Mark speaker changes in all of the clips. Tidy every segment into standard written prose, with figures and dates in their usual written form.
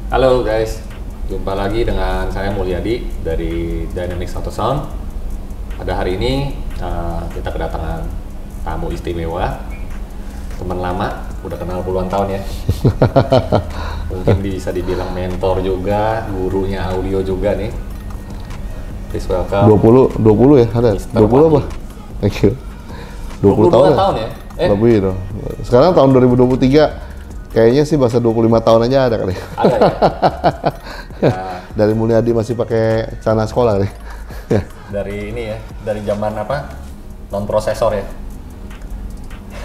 Speaker 1: Halo guys, jumpa lagi dengan saya Mulyadi dari Dynamics Auto Sound. Pada hari ini kita kedatangan tamu istimewa, teman lama, udah kenal puluhan tahun ya. Mungkin bisa dibilang mentor juga, gurunya audio juga nih. Please welcome.
Speaker 2: 20 ya ada?
Speaker 1: Mr.
Speaker 2: 20 apa? Thank you. 20 tahun
Speaker 1: ya?
Speaker 2: Lebih dong. Sekarang tahun 2023 kayaknya sih bahasa 25 tahun aja ada kali.
Speaker 1: Ada ya? Ya.
Speaker 2: Dari Mulyadi masih pakai celana sekolah nih.
Speaker 1: Dari ini ya, dari zaman apa? Non prosesor ya.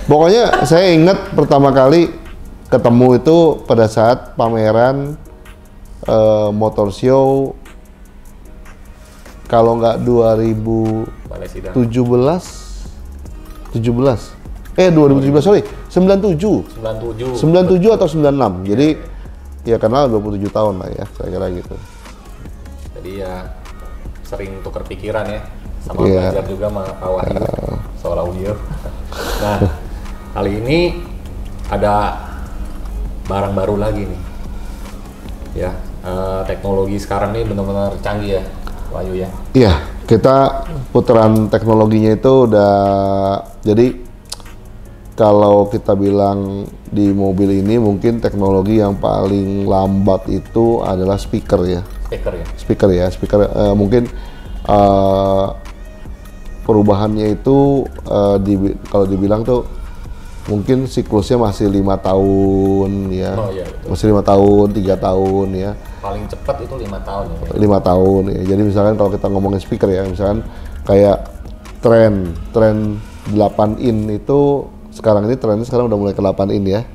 Speaker 2: Pokoknya saya ingat pertama kali ketemu itu pada saat pameran motor show kalau nggak 2017 2017 sorry 97 atau 96. Jadi ya kenal 27 tahun lah ya, saya kira gitu.
Speaker 1: Jadi ya sering tukar pikiran ya, sama belajar juga sama Pak Wahyu soal audio. Nah, kali ini ada barang baru lagi nih. Ya, teknologi sekarang nih benar-benar canggih ya, Wahyu ya.
Speaker 2: Iya, kita putaran teknologinya itu udah jadi kalau kita bilang di mobil ini mungkin teknologi yang paling lambat itu adalah speaker ya. Speaker mungkin perubahannya itu kalau dibilang tuh mungkin siklusnya masih 5 tahun ya.
Speaker 1: Oh, iya, betul.
Speaker 2: Masih 5 tahun, 3 tahun ya.
Speaker 1: Paling cepat itu 5 tahun ya.
Speaker 2: 5 tahun ya. Jadi misalkan kalau kita ngomongin speaker ya, misalkan kayak tren 8 in itu sekarang ini trennya sekarang udah mulai ke 8 in ya.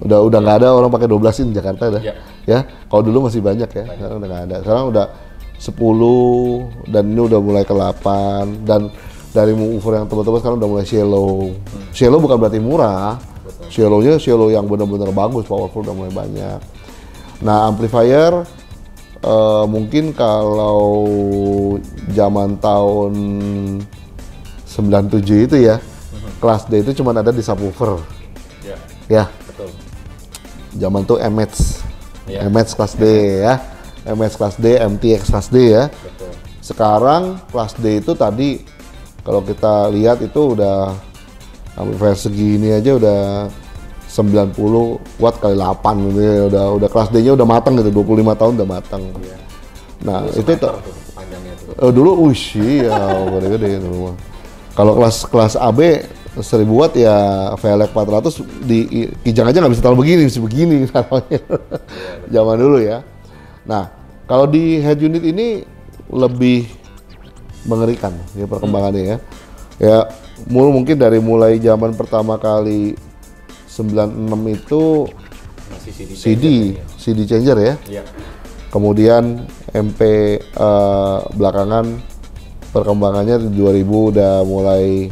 Speaker 2: Udah nggak ada orang pakai 12 in Jakarta dah. Ya. Kalau dulu masih banyak ya. Sekarang udah nggak ada. Sekarang udah 10 dan ini udah mulai ke 8 dan dari woofer yang tebal-tebal sekarang udah mulai shallow. Shallow bukan berarti murah. Shallow-nya shallow yang benar-benar bagus, powerful udah mulai banyak. Nah, amplifier mungkin kalau zaman tahun 97 itu ya, kelas D itu cuma ada di subwoofer. Ya.
Speaker 1: Betul.
Speaker 2: Zaman tuh MH.
Speaker 1: Ya.
Speaker 2: MH kelas D ya. MH kelas D, MTX kelas D ya.
Speaker 1: Betul.
Speaker 2: Sekarang kelas D itu tadi kalau kita lihat itu udah amplifier segini aja udah 90 watt kali 8 gitu ya. Udah kelas D-nya udah matang gitu, 25 tahun udah matang.
Speaker 1: Ya.
Speaker 2: Nah,
Speaker 1: Dulu
Speaker 2: itu
Speaker 1: panjangnya tuh.
Speaker 2: dulu ya gede-gede dulu. Kalau kelas AB 1000 watt ya VLX 400 di kijang aja nggak bisa taruh begini, mesti begini namanya. Zaman dulu ya. Nah, kalau di head unit ini lebih mengerikan ya perkembangannya ya. Ya, mungkin dari mulai zaman pertama kali 96 itu
Speaker 1: Masih
Speaker 2: CD changer ya.
Speaker 1: Iya.
Speaker 2: Kemudian MP belakangan perkembangannya di 2000 udah mulai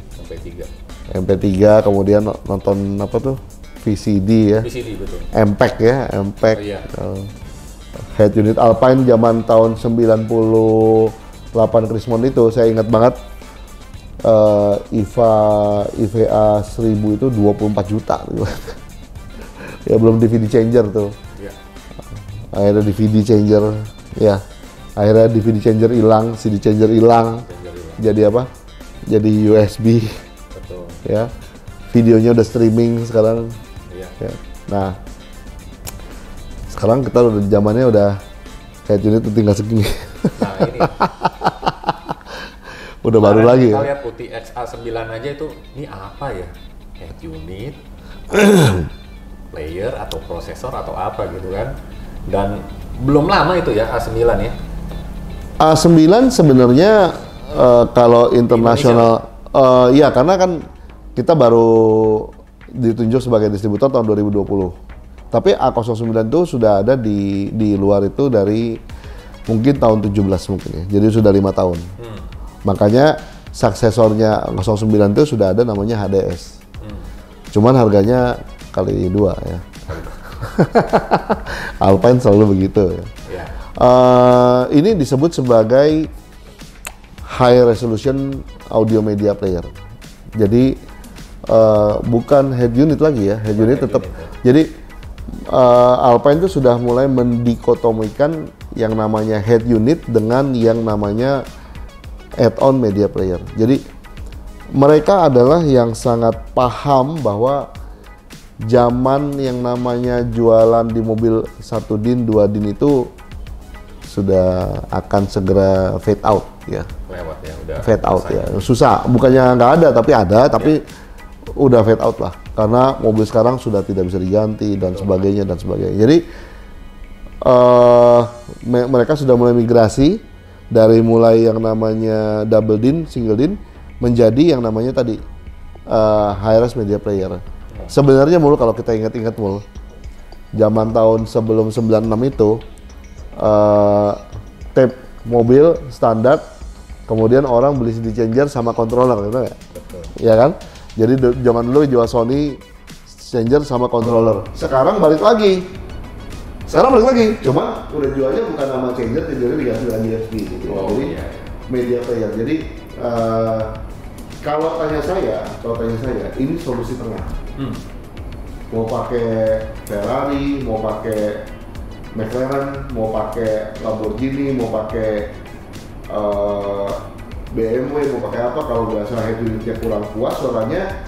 Speaker 2: MP3, kemudian nonton apa tuh VCD ya.
Speaker 1: VCD betul.
Speaker 2: MPEG ya, MPEG.
Speaker 1: Oh, iya.
Speaker 2: Head unit Alpine zaman tahun 98 Krismon itu saya ingat banget. IVA 1000 itu 24 juta gitu. Ya belum DVD changer tuh.
Speaker 1: Iya.
Speaker 2: Akhirnya DVD changer ya. Akhirnya DVD changer hilang, CD changer hilang. Jadi apa? Jadi USB.
Speaker 1: Betul.
Speaker 2: Ya. Videonya udah streaming sekarang.
Speaker 1: Iya.
Speaker 2: Ya. Nah, sekarang kita udah zamannya udah head unit tuh tinggal segini.
Speaker 1: Nah, ini
Speaker 2: Udah baru lagi
Speaker 1: kita
Speaker 2: ya.
Speaker 1: lihat putih XA9 aja itu, ini apa ya? Head unit, player atau prosesor atau apa gitu kan. Dan belum lama itu ya A9 ya.
Speaker 2: A9 sebenarnya kalau internasional ya karena kan kita baru ditunjuk sebagai distributor tahun 2020. Tapi A09 itu sudah ada di luar itu dari mungkin tahun 17 mungkin ya. Jadi sudah 5 tahun. Makanya suksesornya 09 itu sudah ada namanya HDS. Cuman harganya kali 2 ya. Alpine selalu begitu ya. Ini disebut sebagai high resolution audio media player. Jadi bukan head unit lagi ya, head unit tetap. Jadi Alpine itu sudah mulai mendikotomikan yang namanya head unit dengan yang namanya add-on media player. Jadi mereka adalah yang sangat paham bahwa zaman yang namanya jualan di mobil 1 DIN, 2 DIN itu sudah akan segera fade out ya.
Speaker 1: Lewat ya, udah
Speaker 2: Fade out
Speaker 1: selesai.
Speaker 2: ya. Susah, bukannya nggak ada tapi ada, tapi udah fade out lah. Karena mobil sekarang sudah tidak bisa diganti dan sebagainya dan sebagainya. Jadi mereka sudah mulai migrasi dari mulai yang namanya double DIN, single DIN menjadi yang namanya tadi high-res media player. Sebenarnya mul kalau kita ingat-ingat mul, zaman tahun sebelum 96 itu tape mobil standar, kemudian orang beli CD changer sama controller, gitu nggak?
Speaker 1: Betul.
Speaker 2: Ya kan? Jadi zaman dulu jual Sony changer sama controller. Sekarang balik lagi. Cuma udah jualnya bukan nama changer, changernya diganti dengan USB gitu. Jadi
Speaker 1: iya.
Speaker 2: media player. Jadi kalau tanya saya, ini solusi tengah. Mau pakai Ferrari, mau pakai McLaren, mau pakai Lamborghini, mau pakai BMW, mau pakai apa, kalau nggak salah head unitnya kurang puas suaranya,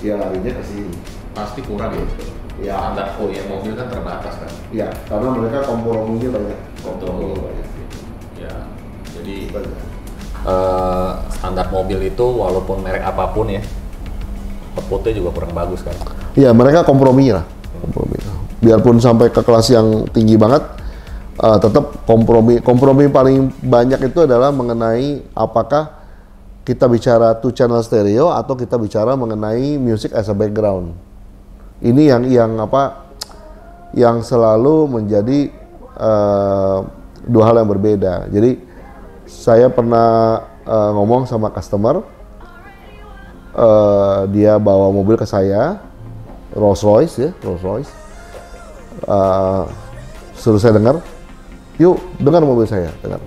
Speaker 2: ya larinya ke sini.
Speaker 1: Pasti kurang ya.
Speaker 2: Ya.
Speaker 1: Standar OEM mobil kan terbatas kan.
Speaker 2: Ya, karena mereka komprominya banyak.
Speaker 1: Betul.
Speaker 2: banyak.
Speaker 1: Ya. Jadi
Speaker 2: Banyak.
Speaker 1: standar mobil itu walaupun merek apapun ya, outputnya juga kurang bagus kan.
Speaker 2: Ya, mereka kompromi lah. Kompromi. Biarpun sampai ke kelas yang tinggi banget, tetap kompromi. Kompromi paling banyak itu adalah mengenai apakah kita bicara 2 channel stereo atau kita bicara mengenai music as a background. Ini yang selalu menjadi dua hal yang berbeda. Jadi saya pernah ngomong sama customer, dia bawa mobil ke saya, Rolls Royce. Suruh saya dengar, yuk dengar mobil saya, dengar.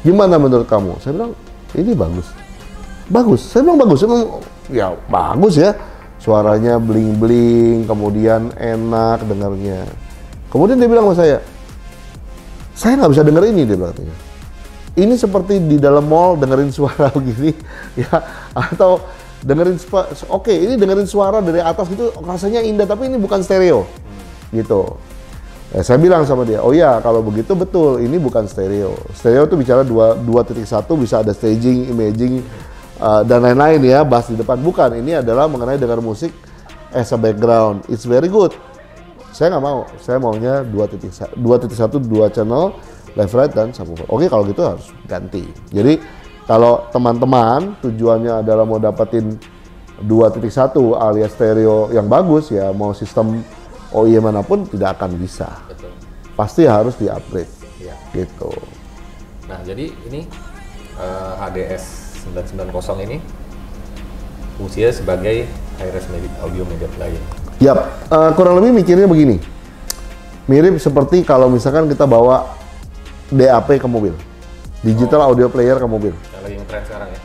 Speaker 2: Gimana menurut kamu? Saya bilang ini bagus. Saya bilang bagus. Ya bagus ya. Suaranya bling-bling, kemudian enak dengarnya. Kemudian dia bilang sama saya nggak bisa denger ini, dia bilang katanya. Ini seperti di dalam mall dengerin suara begini, ya, atau dengerin ini dengerin suara dari atas gitu rasanya indah, tapi ini bukan stereo, gitu. Saya bilang sama dia, oh ya kalau begitu betul, ini bukan stereo. Stereo itu bicara 2.1 bisa ada staging, imaging, dan lain-lain ya, bass di depan. Bukan, ini adalah mengenai dengar musik as a background. It's very good. Saya nggak mau, saya maunya 2.1, 2 channel, left right dan subwoofer. Oke, kalau gitu harus ganti. Jadi kalau teman-teman tujuannya adalah mau dapetin 2.1 alias stereo yang bagus ya, mau sistem OEM manapun tidak akan bisa.
Speaker 1: Betul.
Speaker 2: Pasti harus di-upgrade.
Speaker 1: Iya.
Speaker 2: Gitu.
Speaker 1: Nah, jadi ini HDS 990 ini fungsinya sebagai high-res audio media player.
Speaker 2: Yap, kurang lebih mikirnya begini. Mirip seperti kalau misalkan kita bawa DAP ke mobil. Digital audio player ke mobil.
Speaker 1: Yang lagi ngetren sekarang ya?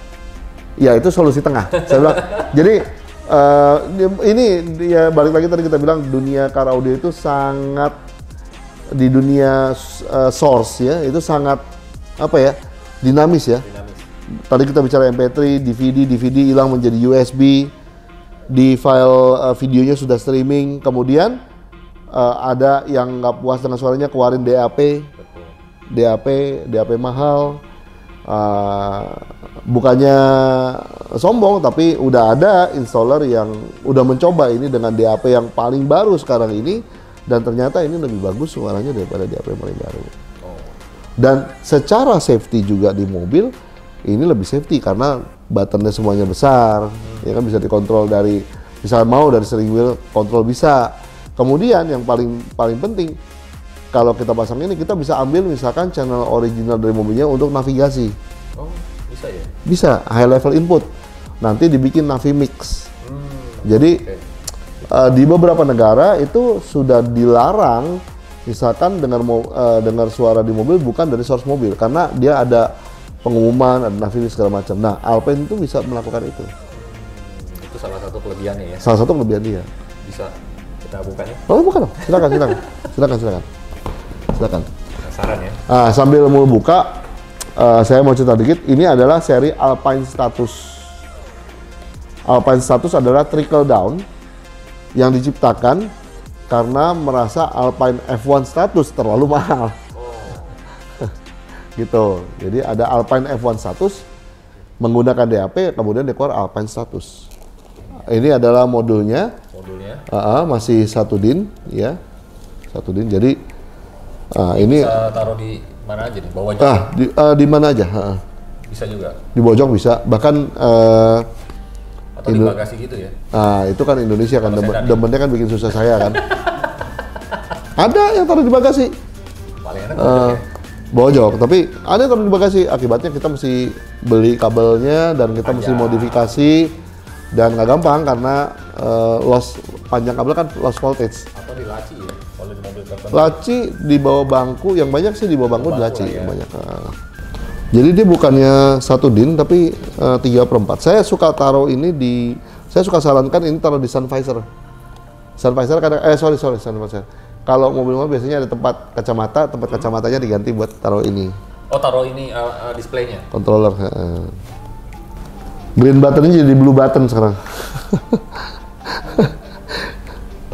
Speaker 2: Ya, itu solusi tengah. Saya bilang. Jadi, ini ya balik lagi tadi kita bilang dunia car audio itu sangat di dunia source ya, itu sangat apa ya? Dinamis ya. Tadi kita bicara MP3, DVD hilang menjadi USB, di file videonya sudah streaming, kemudian ada yang nggak puas dengan suaranya keluarin DAP.
Speaker 1: Betul.
Speaker 2: DAP mahal, bukannya sombong tapi udah ada installer yang udah mencoba ini dengan DAP yang paling baru sekarang ini, dan ternyata ini lebih bagus suaranya daripada DAP yang paling baru. Dan secara safety juga di mobil ini lebih safety karena buttonnya semuanya besar, ya kan, bisa dikontrol dari, misalnya mau dari steering wheel kontrol bisa. Kemudian yang paling penting, kalau kita pasang ini kita bisa ambil misalkan channel original dari mobilnya untuk navigasi.
Speaker 1: Oh, bisa ya?
Speaker 2: Bisa, high level input. Nanti dibikin Navi Mix. Jadi di beberapa negara itu sudah dilarang misalkan dengar suara di mobil bukan dari source mobil karena dia ada pengumuman, ada Navi Mix segala macam. Nah, Alpine itu bisa melakukan itu.
Speaker 1: Itu salah satu kelebihannya ya?
Speaker 2: Salah satu kelebihan dia.
Speaker 1: Bisa Kita buka nih.
Speaker 2: Oh, bukan dong. Silakan.
Speaker 1: Penasaran ya.
Speaker 2: Sambil mau buka, saya mau cerita dikit. Ini adalah seri Alpine Status. Alpine Status adalah trickle down yang diciptakan karena merasa Alpine F1 Status terlalu mahal. Gitu. Jadi ada Alpine F1 Status menggunakan DAP, kemudian dikeluar Alpine Status. Ini adalah modulnya. Masih 1 DIN, ya. 1 DIN. Jadi ini
Speaker 1: bisa taruh di mana aja nih? Bawah
Speaker 2: di mana aja.
Speaker 1: Bisa juga.
Speaker 2: Di pojok bisa. Bahkan
Speaker 1: atau di bagasi gitu ya?
Speaker 2: Itu kan Indonesia kan, demennya kan bikin susah saya kan. Ada yang taruh di bagasi.
Speaker 1: Paling enak ya?
Speaker 2: Bojok, tapi ada yang taruh di bagasi. Akibatnya kita mesti beli kabelnya dan kita mesti modifikasi dan nggak gampang karena loss panjang kabel kan loss voltage.
Speaker 1: Atau di laci ya? Kalau di mobil tertentu.
Speaker 2: Laci di bawah bangku, yang banyak sih di bawah bangku di laci,
Speaker 1: ya.
Speaker 2: yang banyak. Jadi dia bukannya 1 DIN tapi 3/4. Saya suka taruh ini saya suka sarankan ini taruh di sun visor. Sun visor kadang, sun visor. Kalau mobil-mobil biasanya ada tempat kacamatanya diganti buat taruh ini.
Speaker 1: Oh, taruh ini displaynya?
Speaker 2: Controller. Green button ini jadi blue button sekarang.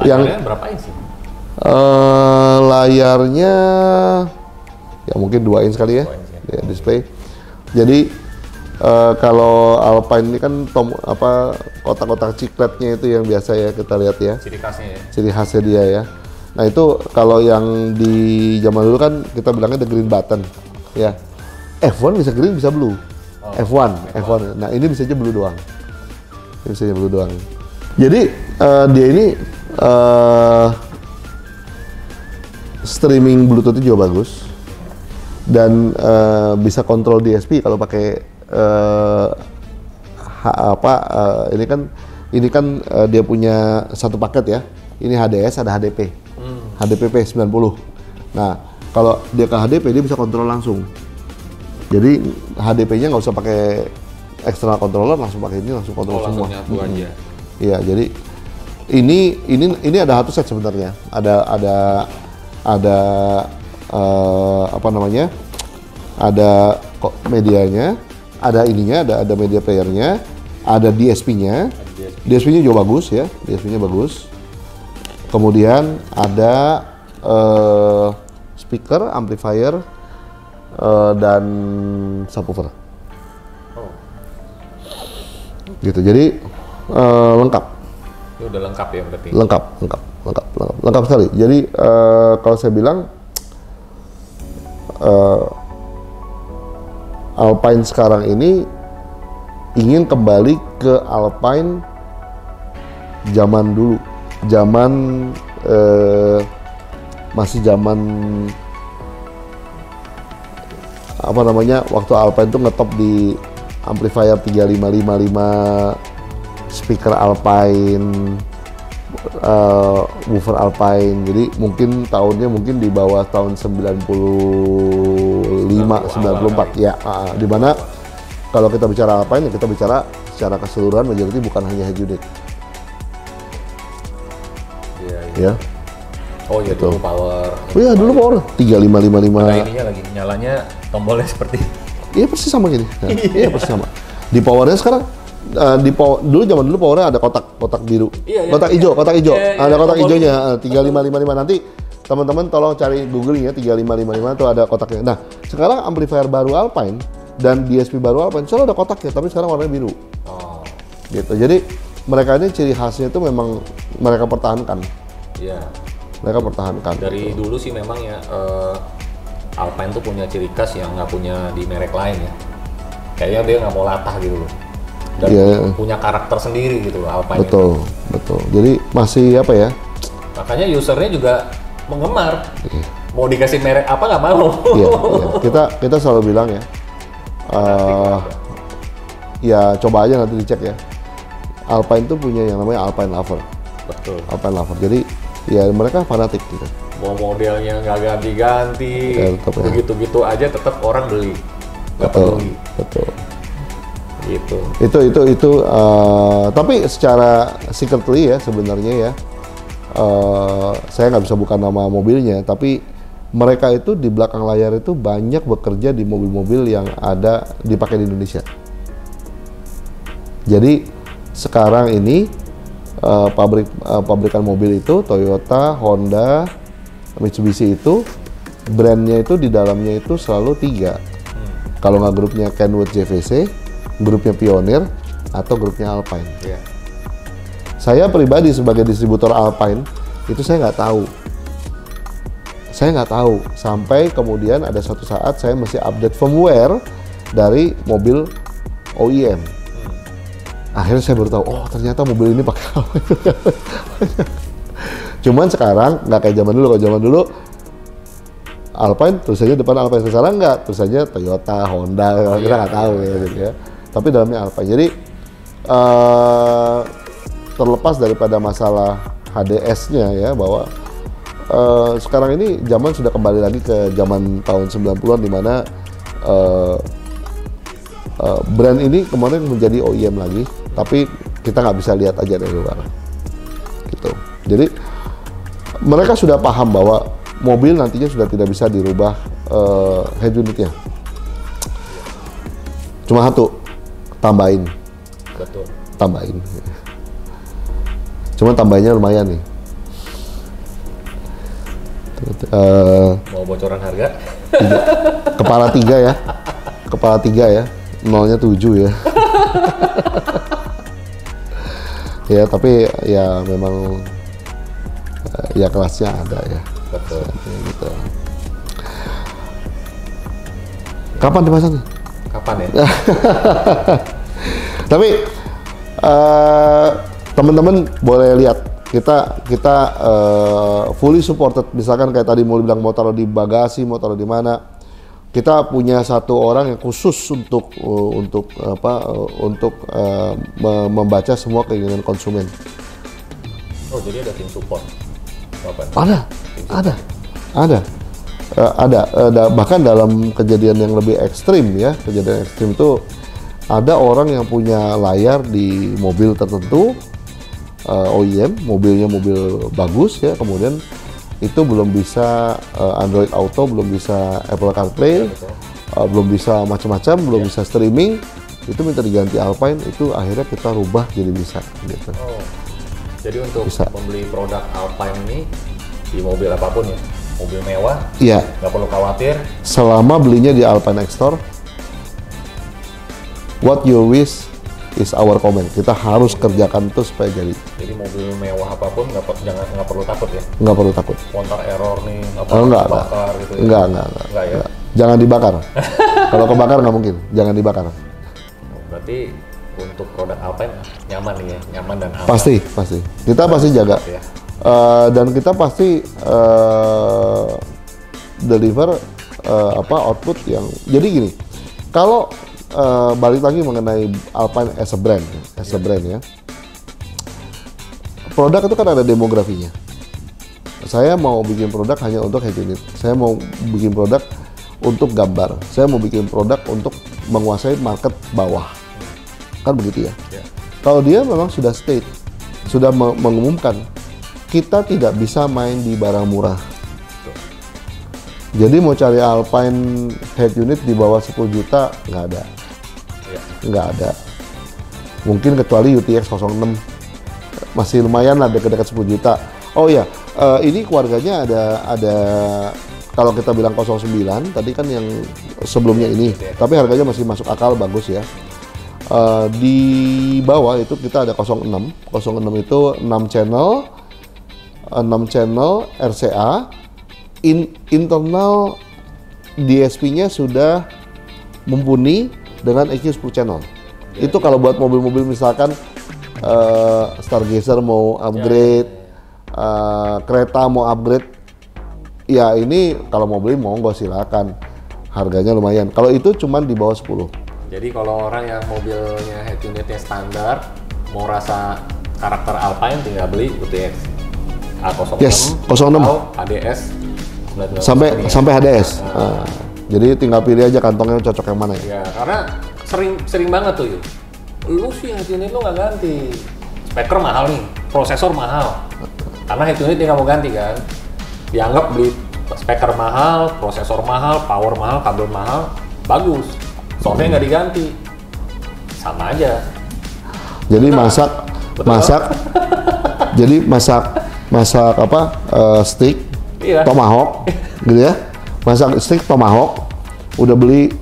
Speaker 1: Layarnya berapa inch sih?
Speaker 2: Layarnya ya mungkin 2 inch kali ya.
Speaker 1: 2 inch ya.
Speaker 2: Ya, display. Jadi kalau Alpine ini kan kotak-kotak cikletnya itu yang biasa ya kita lihat ya.
Speaker 1: Ciri khasnya ya.
Speaker 2: Ciri khasnya dia ya. Nah itu kalau yang di zaman dulu kan kita bilangnya the green button ya. F1 bisa green bisa blue. F1. Nah ini bisa aja blue doang. Jadi dia ini streaming Bluetooth juga bagus dan bisa kontrol DSP kalau pakai ini kan dia punya satu paket ya. Ini HDS ada HDP. HDPP 90. Nah, kalau dia ke HDP dia bisa kontrol langsung. Jadi HDP-nya nggak usah pakai external controller, langsung pakai ini langsung kontrol semua.
Speaker 1: Langsung nyatu aja.
Speaker 2: Iya, jadi ini ada satu set sebenarnya. Ada ada medianya, ada media playernya, ada DSP-nya. DSP-nya juga bagus ya, DSP-nya bagus. Kemudian ada speaker, amplifier, dan subwoofer. Gitu, jadi lengkap.
Speaker 1: Ini udah lengkap ya berarti?
Speaker 2: Lengkap sekali. Jadi kalau saya bilang Alpine sekarang ini ingin kembali ke Alpine zaman dulu, masih zaman waktu Alpine itu ngetop di amplifier 3555, speaker Alpine, woofer Alpine. Jadi mungkin tahunnya di bawah tahun 95, 94 ya. Di mana kalau kita bicara Alpine, kita bicara secara keseluruhan majority bukan hanya head unit. Ya.
Speaker 1: Oh iya, dulu power.
Speaker 2: Oh iya, dulu power 3555.
Speaker 1: Ada ininya lagi, nyalanya tombolnya seperti.
Speaker 2: Iya persis sama gini. Iya persis sama. Di powernya sekarang zaman dulu powernya ada kotak biru. Kotak hijau. Ada kotak hijaunya 3555. Nanti teman-teman tolong cari googling ya 3555 itu ada kotaknya. Nah, sekarang amplifier baru Alpine dan DSP baru Alpine selalu ada kotaknya, tapi sekarang warnanya biru. Gitu. Jadi mereka ini ciri khasnya itu memang mereka pertahankan.
Speaker 1: Iya.
Speaker 2: Mereka pertahankan.
Speaker 1: Dari dulu sih memang ya Alpine tuh punya ciri khas yang nggak punya di merek lain ya. Kayaknya dia nggak mau latah gitu loh. Dan punya karakter sendiri gitu loh Alpine.
Speaker 2: Betul. Jadi masih apa ya?
Speaker 1: Makanya usernya juga menggemar. Mau dikasih merek apa nggak mau.
Speaker 2: Iya. Kita selalu bilang ya. Ya coba aja nanti dicek ya. Alpine tuh punya yang namanya Alpine Lover.
Speaker 1: Betul.
Speaker 2: Alpine Lover. Jadi ya mereka fanatik gitu.
Speaker 1: Mau modelnya nggak ganti-ganti, begitu-gitu aja tetap orang beli.
Speaker 2: Betul.
Speaker 1: Gitu.
Speaker 2: Itu tapi secara secretly ya sebenarnya ya saya nggak bisa buka nama mobilnya, tapi mereka itu di belakang layar itu banyak bekerja di mobil-mobil yang ada dipakai di Indonesia. Jadi sekarang ini pabrikan mobil itu Toyota, Honda, Mitsubishi itu brandnya itu di dalamnya itu selalu 3. Kalau nggak grupnya Kenwood JVC, grupnya Pioneer, atau grupnya Alpine.
Speaker 1: Yeah.
Speaker 2: Saya pribadi sebagai distributor Alpine itu saya nggak tahu. Saya nggak tahu sampai kemudian ada suatu saat saya mesti update firmware dari mobil OEM. Akhirnya saya baru tahu, oh ternyata mobil ini pakai Alpine. Cuman sekarang nggak kayak zaman dulu. Kalau zaman dulu Alpine tulisannya depan Alpine, sekarang nggak, tulisannya Toyota, Honda, kita nggak tahu ya, gitu ya. Tapi dalamnya Alpine. Jadi terlepas daripada masalah HDS-nya ya, bahwa sekarang ini zaman sudah kembali lagi ke zaman tahun 90-an di mana brand ini kemarin menjadi OEM lagi, tapi kita nggak bisa lihat aja dari luar. Gitu. Jadi mereka sudah paham bahwa mobil nantinya sudah tidak bisa dirubah head unitnya. Cuma satu, tambahin.
Speaker 1: Betul.
Speaker 2: Tambahin. Cuman tambahinnya lumayan nih.
Speaker 1: Mau bocoran harga?
Speaker 2: Kepala 3 ya. Kepala 3 ya. Nolnya 7 ya. Ya, tapi ya memang ya kelasnya ada ya.
Speaker 1: Betul.
Speaker 2: Gitu. Kapan dipasangnya?
Speaker 1: Kapan ya?
Speaker 2: Tapi teman-teman boleh lihat kita fully supported. Misalkan kayak tadi mau bilang mau taruh di bagasi, mau taruh di mana, kita punya satu orang yang khusus untuk membaca semua keinginan konsumen.
Speaker 1: Oh, jadi ada tim support? Apa?
Speaker 2: Ada. Bahkan dalam kejadian yang lebih ekstrim ya, kejadian ekstrim itu ada orang yang punya layar di mobil tertentu OEM, mobilnya mobil bagus ya, kemudian itu belum bisa Android Auto, belum bisa Apple CarPlay, belum bisa macam-macam, belum bisa streaming, itu minta diganti Alpine, itu akhirnya kita rubah jadi bisa gitu.
Speaker 1: Oh, jadi untuk
Speaker 2: Bisa.
Speaker 1: membeli produk Alpine ini di mobil apapun ya, mobil mewah,
Speaker 2: Iya,
Speaker 1: nggak perlu khawatir.
Speaker 2: selama belinya di Alpine X Store, what you wish is our comment. Kita harus kerjakan itu supaya jadi.
Speaker 1: Jadi mobil mewah apapun nggak perlu takut ya.
Speaker 2: Nggak perlu takut.
Speaker 1: Kontar error nih, apa
Speaker 2: Enggak.
Speaker 1: bakar gitu ya.
Speaker 2: Enggak
Speaker 1: Nggak ya.
Speaker 2: enggak. Jangan dibakar. Kalau kebakar nggak mungkin. Jangan dibakar.
Speaker 1: Berarti untuk produk Alpine nyaman nih ya, nyaman dan aman.
Speaker 2: Pasti. Kita pasti jaga.
Speaker 1: Ya.
Speaker 2: Dan kita pasti deliver output yang. Jadi gini, kalau balik lagi mengenai Alpine as a brand ya. Produk itu kan ada demografinya. Saya mau bikin produk hanya untuk head unit. Saya mau bikin produk untuk gambar. Saya mau bikin produk untuk menguasai market bawah. Kan begitu ya. Kalau dia memang sudah state, sudah mengumumkan, kita tidak bisa main di barang murah. Jadi mau cari Alpine head unit di bawah 10 juta nggak ada. Nggak ada. Mungkin kecuali UTX 06 masih lumayan lah dekat-dekat 10 juta. Oh ya, ini keluarganya ada kalau kita bilang 09 tadi kan yang sebelumnya ini, tapi harganya masih masuk akal, bagus ya. Di bawah itu kita ada 06. 06 itu 6 channel RCA, internal DSP-nya sudah mumpuni dengan EQ 10 channel. Itu kalau buat mobil-mobil misalkan Stargazer mau upgrade, kereta mau upgrade, ya ini kalau mau beli monggo silakan. Harganya lumayan. Kalau itu cuman di bawah 10.
Speaker 1: Jadi kalau orang yang mobilnya head unitnya standar, mau rasa karakter Alpine tinggal beli UTX A06,
Speaker 2: Yes, 06.
Speaker 1: atau HDS 999.
Speaker 2: Sampai HDS. Jadi tinggal pilih aja kantongnya cocok yang mana ya.
Speaker 1: Ya, karena sering banget tuh, yuk. Lu sih head unit lu nggak ganti. Speaker mahal nih, prosesor mahal. Karena head unit dia nggak mau ganti kan. Dianggap beli speaker mahal, prosesor mahal, power mahal, kabel mahal, bagus. Softnya nggak diganti, sama aja.
Speaker 2: Jadi
Speaker 1: Betul.
Speaker 2: masak apa steak
Speaker 1: Iya.
Speaker 2: tomahawk gitu ya, masak steak tomahawk, udah beli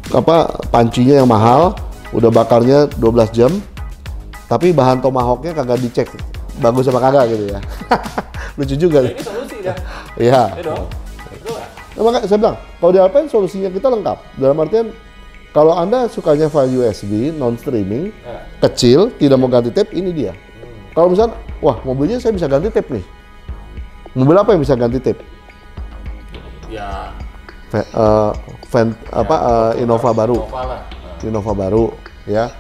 Speaker 2: apa pancinya yang mahal, udah bakarnya 12 jam, tapi bahan tomahawknya kagak dicek bagus apa kagak gitu ya. Lucu juga.
Speaker 1: Ini solusi dah.
Speaker 2: Iya.
Speaker 1: Ya dong. Betul nggak?
Speaker 2: Nah, makanya saya bilang, kalau di Alpine solusinya kita lengkap. Dalam artian, kalau Anda sukanya file USB, non-streaming, kecil, tidak mau ganti tape, ini dia. Kalau misalnya, wah mobilnya saya bisa ganti tape nih. Mobil apa yang bisa ganti tape?
Speaker 1: Ya.
Speaker 2: Innova baru.
Speaker 1: Innova lah.
Speaker 2: Innova baru, ya.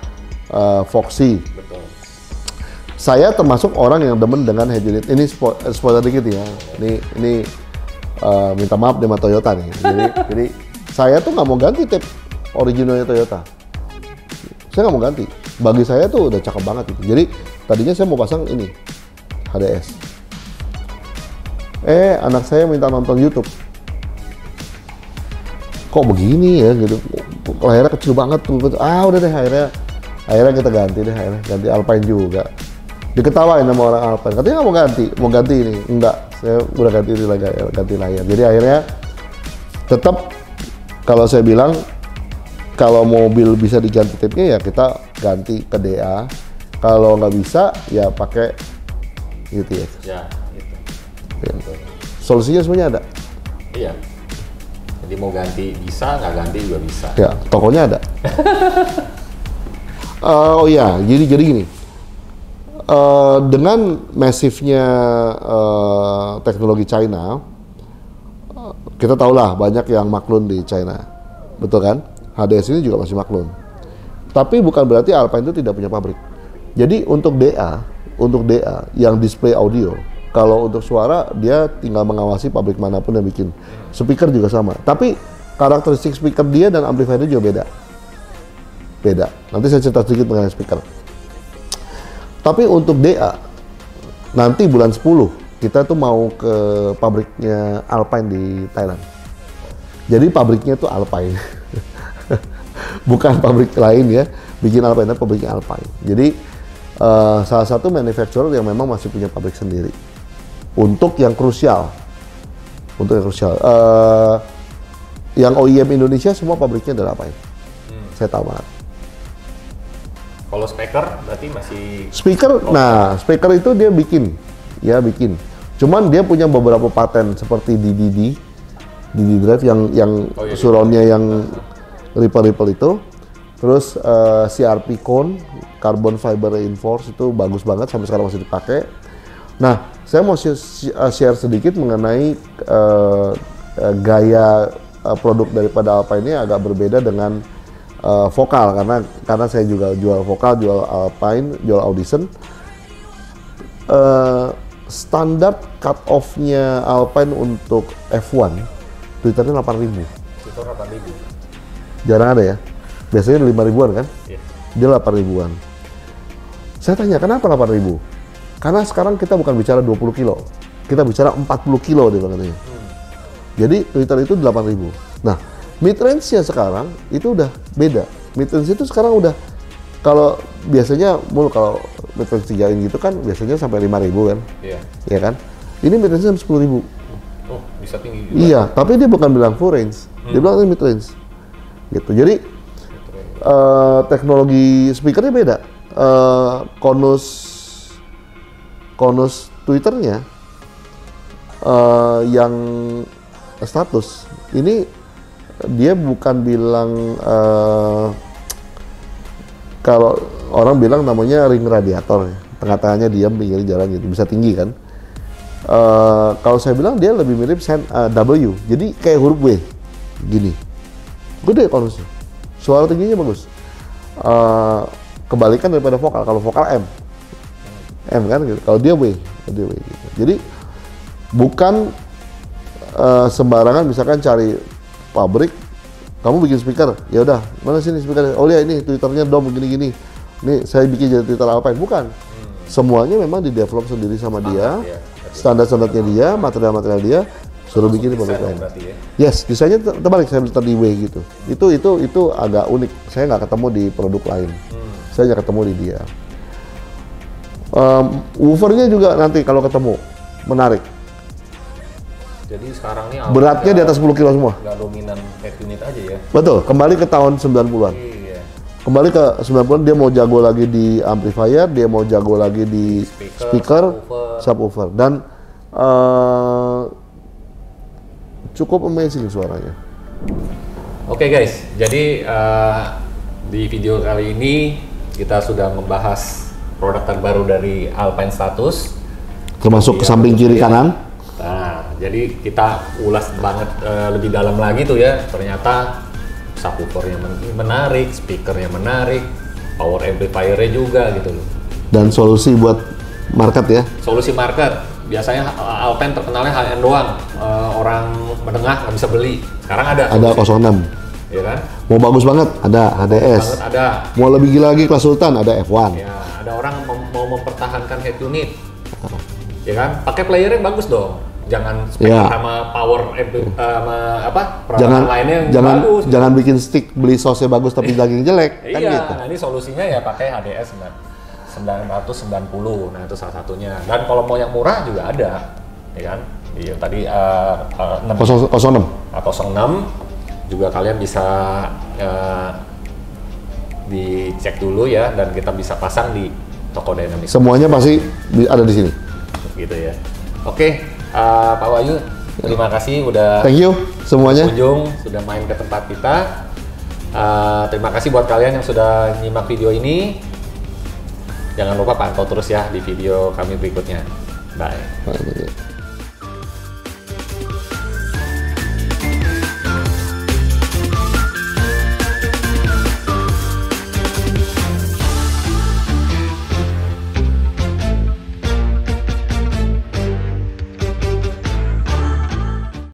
Speaker 2: Foxy.
Speaker 1: Betul.
Speaker 2: Saya termasuk orang yang demen dengan head unit. Ini spoiler dikit ya. Ini minta maaf sama Toyota nih. Jadi saya tuh nggak mau ganti tape originalnya Toyota. Saya nggak mau ganti. Bagi saya tuh udah cakep banget gitu. Jadi tadinya saya mau pasang ini HDS. Anak saya minta nonton YouTube. Kok begini ya gitu. Layarnya kecil banget tuh. Udah deh akhirnya kita ganti deh. Ganti Alpine juga. Diketawain sama orang Alpine. Katanya nggak mau ganti ini. Enggak. Saya udah ganti layar. Jadi akhirnya tetap kalau saya bilang kalau mobil bisa diganti tape-nya ya kita ganti ke DA. Kalau nggak bisa ya pakai UTX.
Speaker 1: Ya, gitu.
Speaker 2: Ya. Solusinya semuanya ada.
Speaker 1: Iya. Jadi mau ganti bisa, nggak ganti juga bisa.
Speaker 2: Ya, tokonya ada. Oh iya, jadi gini. Dengan masifnya teknologi China, kita tahulah banyak yang maklun di China, betul kan? HDS ini juga masih maklun. Tapi bukan berarti Alpine itu tidak punya pabrik. Jadi untuk DA yang display audio, kalau untuk suara dia tinggal mengawasi pabrik manapun yang bikin. Speaker juga sama. Tapi karakteristik speaker dia dan amplifiernya juga beda. Nanti saya cerita sedikit mengenai speaker. Tapi untuk DA, nanti bulan 10 kita tuh mau ke pabriknya Alpine di Thailand. Jadi pabriknya tuh Alpine. Bukan pabrik lain ya, bikin Alpine, pabriknya Alpine. Jadi salah satu manufacturer yang memang masih punya pabrik sendiri. Untuk yang krusial. Yang OEM Indonesia semua pabriknya adalah Alpine. Saya tahu banget.
Speaker 1: Kalau speaker berarti masih
Speaker 2: Speaker itu dia bikin. Cuman dia punya beberapa paten seperti DD drive yang surroundnya yang ripple itu. Terus CRP cone, carbon fiber reinforced itu bagus banget sampai sekarang masih dipakai. Nah, saya mau share sedikit mengenai gaya produk daripada Alpine ini agak berbeda dengan vokal karena saya juga jual vokal, jual Alpine, jual Audison. Standar cut off-nya Alpine untuk F1 Twitternya 8.000.
Speaker 1: Twitter 8.000.
Speaker 2: Jarang ada ya. Biasanya 5.000-an kan?
Speaker 1: Iya.
Speaker 2: Dia 8.000-an. Saya tanya, kenapa 8.000? Karena sekarang kita bukan bicara 20 kilo. Kita bicara 40 kilo dia katanya. Jadi Twitter itu 8.000. Nah, mid-range-nya sekarang itu udah beda. Mid-range itu sekarang udah, kalau biasanya kalau mid-range 3 in gitu kan biasanya sampai 5.000 kan?
Speaker 1: Iya.
Speaker 2: Iya kan? Ini mid-range-nya 10.000.
Speaker 1: Oh, bisa tinggi juga.
Speaker 2: Iya, tapi dia bukan bilang full range. Dia bilang mid-range. Gitu. Jadi teknologi speakernya beda. Konus Twitternya yang status ini dia bukan bilang kalau orang bilang namanya ring radiator, tengah-tengahnya diam, pinggirnya jalan gitu, bisa tinggi kan. Kalau saya bilang dia lebih mirip W, jadi kayak huruf W gini, gede konusnya, suara tingginya bagus. Kebalikan daripada vokal, kalau vokal M kan gitu. Kalau dia W gitu. Jadi bukan sembarangan misalkan cari pabrik, kamu bikin speaker, ya udah mana sini speaker, oh ya ini Twitternya dom gini-gini, ini saya bikin jadi Twitter Alpine, bukan. Semuanya memang di develop sendiri sama dia.
Speaker 1: Ya,
Speaker 2: standar-standarnya dia, material-material dia, suruh bikin produk lain. Yes, desainnya terbalik, saya beli tadi W gitu. Itu agak unik. Saya nggak ketemu di produk lain. Saya hanya ketemu di dia. Woofernya juga nanti kalau ketemu menarik.
Speaker 1: Jadi sekarang ini
Speaker 2: beratnya di atas 10 kilo semua.
Speaker 1: Nggak dominan head unit aja ya.
Speaker 2: Betul, kembali ke tahun 90-an.
Speaker 1: Iya.
Speaker 2: Kembali ke 90-an, dia mau jago lagi di amplifier, dia mau jago lagi di speaker, subwoofer. Dan cukup amazing suaranya.
Speaker 1: Oke guys, jadi di video kali ini kita sudah membahas produk terbaru dari Alpine Status.
Speaker 2: Termasuk ke samping kiri kanan.
Speaker 1: Nah, jadi kita ulas banget lebih dalam lagi tuh ya. Ternyata subwoofernya menarik, speakernya menarik, power amplifiernya juga gitu loh.
Speaker 2: Dan solusi buat market ya.
Speaker 1: Solusi market. Biasanya Alpine terkenalnya high-end doang. Orang menengah nggak bisa beli. Sekarang ada.
Speaker 2: Ada 06.
Speaker 1: Ya kan?
Speaker 2: Mau bagus banget, ada HDS.
Speaker 1: Banget ada.
Speaker 2: Mau lebih gila lagi kelas Sultan, ada F1.
Speaker 1: Ya, ada orang mau mempertahankan head unit. Ya kan? Pakai playernya bagus dong. Jangan speaker sama power sama peralatan lainnya yang bagus.
Speaker 2: Jangan bikin stick beli sausnya bagus tapi daging jelek.
Speaker 1: Iya,
Speaker 2: Kan gitu.
Speaker 1: nah ini solusinya ya pakai HDS 990. Nah, itu salah satunya. Dan kalau mau yang murah juga ada. Ya kan? Iya, tadi
Speaker 2: 06
Speaker 1: juga kalian bisa dicek dulu ya, dan kita bisa pasang di toko Dynamics.
Speaker 2: Semuanya pasti ada di sini.
Speaker 1: Gitu ya. Oke, Pak Wahyu, terima kasih udah
Speaker 2: Thank you semuanya.
Speaker 1: kunjung, sudah main ke tempat kita. Terima kasih buat kalian yang sudah nyimak video ini. Jangan lupa pantau terus ya di video kami berikutnya. Bye.